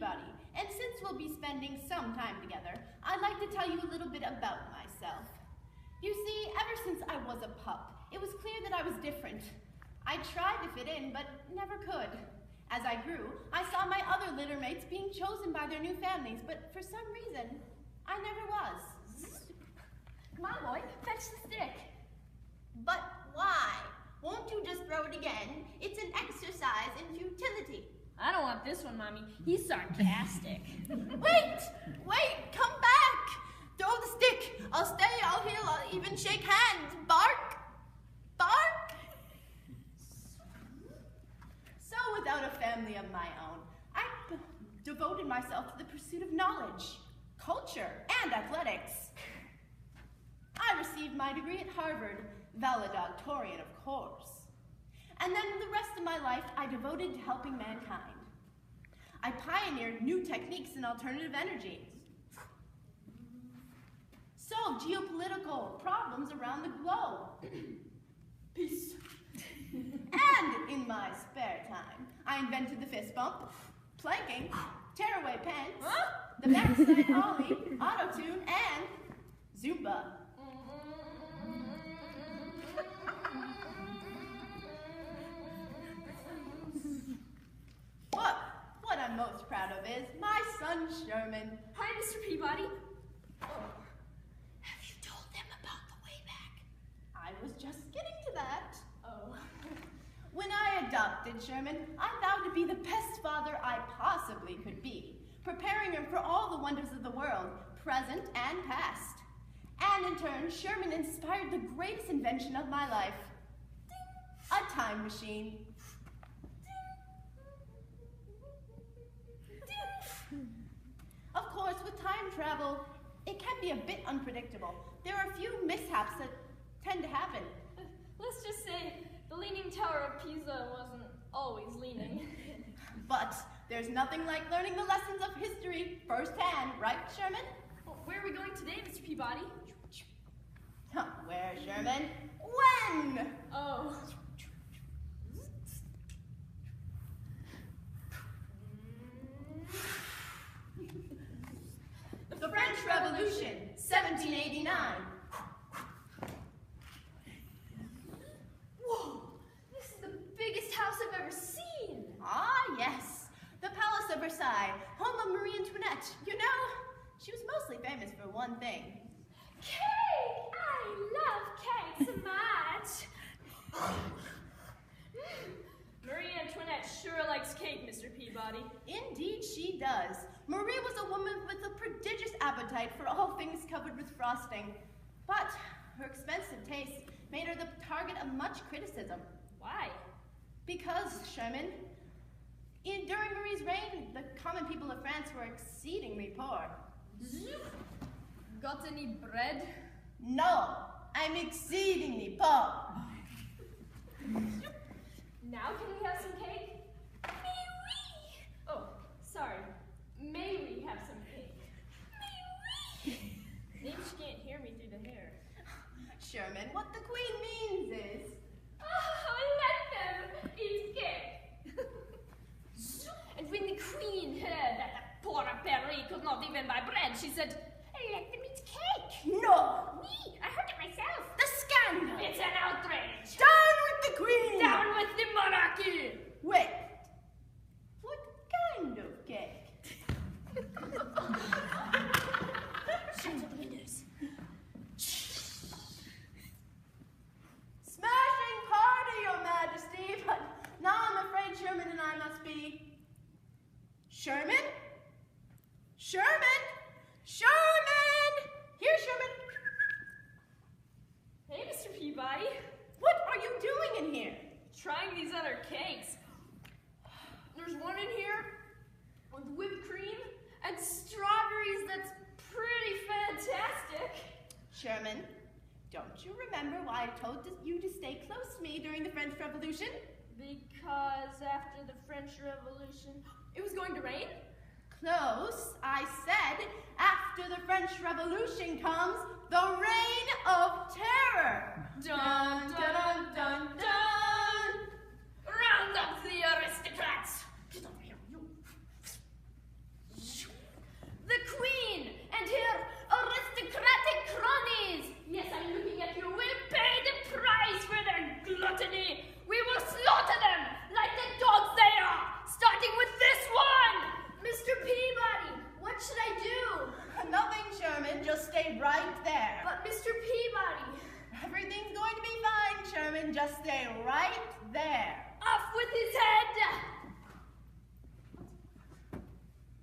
Peabody, and since we'll be spending some time together, I'd like to tell you a little bit about myself. You see, ever since I was a pup, it was clear that I was different. I tried to fit in, but never could. As I grew, I saw my other litter mates being chosen by their new families, but for some reason, I never was. Come on, boy, fetch the stick. But why? Won't you just throw it again? It's an exercise in futility. I don't want this one, Mommy. He's sarcastic. Wait, come back! Throw the stick. I'll stay out here, I'll even shake hands. Bark! Bark! So without a family of my own, I devoted myself to the pursuit of knowledge, culture, and athletics. I received my degree at Harvard, valedictorian, of course. And then the rest of my life, I devoted to helping mankind. I pioneered new techniques in alternative energy, solved geopolitical problems around the globe. Peace. And in my spare time, I invented the fist bump, planking, tearaway pants, the backside ollie, auto-tune, and Zumba. What I'm most proud of is my son, Sherman. Hi, Mr. Peabody. Have you told them about the way back? I was just getting to that. Oh. When I adopted Sherman, I vowed to be the best father I possibly could be, preparing him for all the wonders of the world, present and past. And in turn, Sherman inspired the greatest invention of my life, a time machine. Of course, with time travel, it can be a bit unpredictable. There are a few mishaps that tend to happen. Let's just say the Leaning Tower of Pisa wasn't always leaning. But there's nothing like learning the lessons of history firsthand, right, Sherman? Well, where are we going today, Mr. Peabody? Where, Sherman? When? Oh. The French Revolution, 1789. Whoa! This is the biggest house I've ever seen! Ah, yes. The Palace of Versailles, home of Marie Antoinette. You know, she was mostly famous for one thing. Cake! I love cake so much! Marie Antoinette sure likes cake, Mr. Peabody. Indeed she does. Marie was a woman with a prodigious appetite for all things covered with frosting. But her expensive taste made her the target of much criticism. Why? Because, Sherman, during Marie's reign, the common people of France were exceedingly poor. Got any bread? No, I'm exceedingly poor. Now can we have some cake? May we? Oh, sorry. May we have some cake? May we? Maybe she can't hear me through the hair. Sherman, what the Queen means is... Oh, let them eat cake. And when the Queen heard that the poor Paris could not even buy bread, she said, let them eat cake. No! Me, I heard it myself. The scandal! It's an outrage. Down with the Queen! Down with the monarchy! Wait, what kind of cake? Shut up, windows. Smashing party, Your Majesty, but now I'm afraid Sherman and I must be... Sherman? Sherman? Sherman! Here, Sherman. Hey, Mr. Peabody. What are you doing in here? Trying these other cakes. There's one in here with whipped cream and strawberries that's pretty fantastic. Sherman, don't you remember why I told you to stay close to me during the French Revolution? Because after the French Revolution, it was going to rain? Close. I said, after the French Revolution comes the reign of terror. Dun, dun, dun, dun, dun! Round up the aristocrats! Get over here, you! stay right there. But Mr. Peabody. Everything's going to be fine, Sherman. Just stay right there. Off with his head!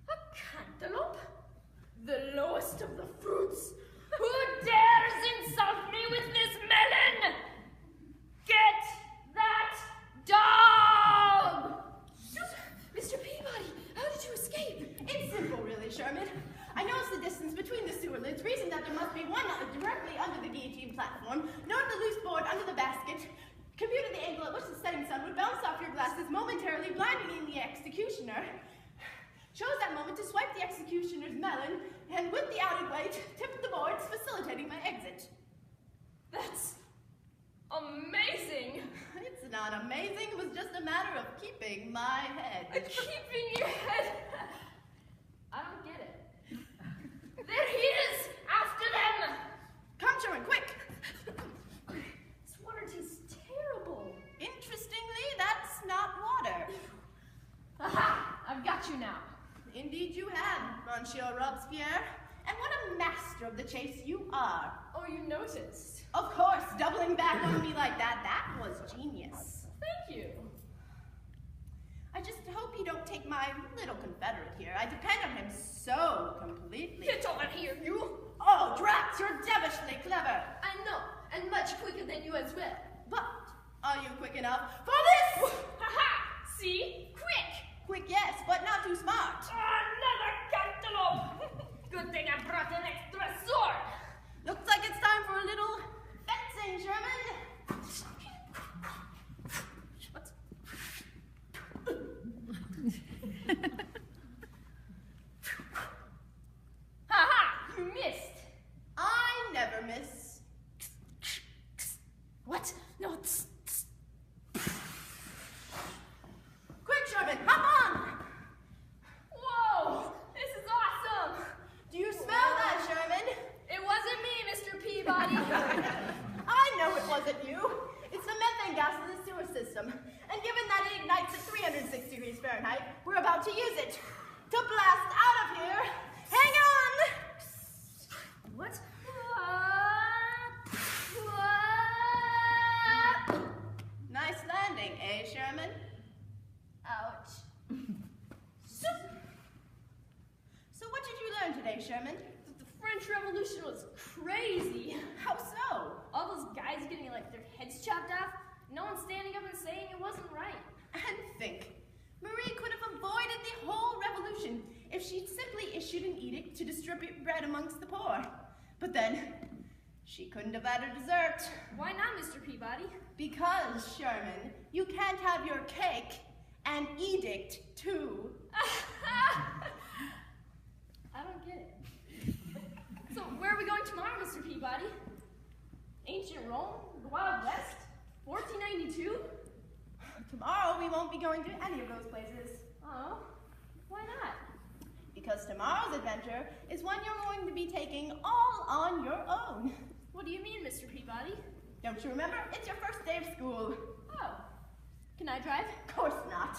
A cantaloupe? The lowest of the fruits. Who dares insult me with this melon? Get that dog! Mr. Peabody, how did you escape? It's simple, really, Sherman. I noticed the distance between the sewer lids, reasoned that there must be one directly under the guillotine platform, noted the loose board under the basket, computed the angle at which the setting sun would bounce off your glasses, momentarily blinding the executioner, chose that moment to swipe the executioner's melon, and with the added weight, tipped the boards, facilitating my exit. That's amazing. It's not amazing, it was just a matter of keeping my head. Keeping your head? I don't get it. There he is! After them! Come, Sherman, quick! This water tastes terrible. Interestingly, that's not water. Aha! I've got you now. Indeed you have, Monsieur Robespierre. And what a master of the chase you are. Oh, you noticed? Of course, doubling back on me like that was genius. Thank you. I just hope you don't take my little confederate here. I depend on him so completely. Get over here, you! Oh, Drax, you're devilishly clever. I know, and much quicker than you as well. But are you quick enough for this? Ha-ha! See? Quick! Quick, yes, but not too smart. Another cantaloupe! Good thing I brought an extra sword! Looks like it's time for a little fencing, Sherman. Ha-ha! You missed! I never miss. What? No, Quick, Sherman, hop on! Whoa! This is awesome! Do you smell that, Sherman? It wasn't me, Mr. Peabody. I know it wasn't you. It's the methane gas in the sewer system. And given that it ignites at 306 degrees Fahrenheit, we're about to use it. To blast out of here. Hang on! What? Nice landing, eh, Sherman? Ouch. So what did you learn today, Sherman? The French Revolution was crazy. How so? All those guys getting like their heads chopped off, no one standing up and saying it wasn't right. And think, Marie could have avoided the whole revolution if she'd simply issued an edict to distribute bread amongst the poor. But then, she couldn't have had her dessert. Why not, Mr. Peabody? Because, Sherman, you can't have your cake and edict too. I don't get it. So where are we going tomorrow, Mr. Peabody? Ancient Rome? The Wild West? 1492? Tomorrow we won't be going to any of those places. Oh, why not? Because tomorrow's adventure is one you're going to be taking all on your own. What do you mean, Mr. Peabody? Don't you remember? It's your first day of school. Oh, can I drive? Of course not.